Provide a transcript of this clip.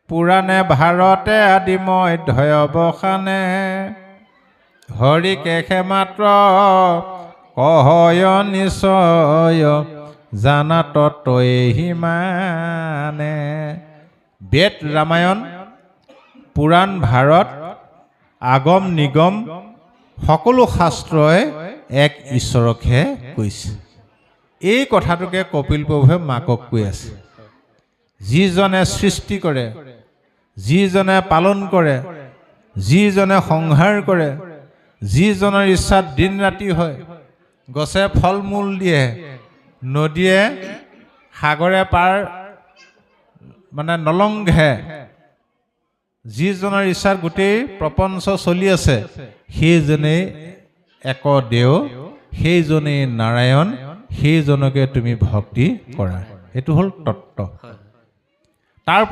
পুৰাণে ভাৰতে আদিময় ধয়বসানে হৰিকেশে মাত্ৰ কহয় নিশ্চয় জানাত তই মানে। বেদ ৰামায়ণ পুৰাণ ভাৰত আগম নিগম সকলো শাস্ত্ৰই এক ঈশ্বৰকহে কৈছে। এই কথাটোকে কপিল প্ৰভুৱে মাকক কৈ আছে। যিজনে সৃষ্টি কৰে, যিজনে পালন কৰে, যিজনে সংহাৰ কৰে, যিজনৰ ইচ্ছাত দিন ৰাতি হয়, গছে ফল মূল দিয়ে, নদীয়ে সাগৰে পাৰ মানে নলংঘে, যিজনৰ ইচ্ছাত গোটেই প্ৰপঞ্চ চলি আছে, সেইজনেই এক দেও, সেইজনেই নাৰায়ণ, সেইজনকে তুমি ভক্তি কৰা। এইটো হ'ল তত্ত্ব। তাৰ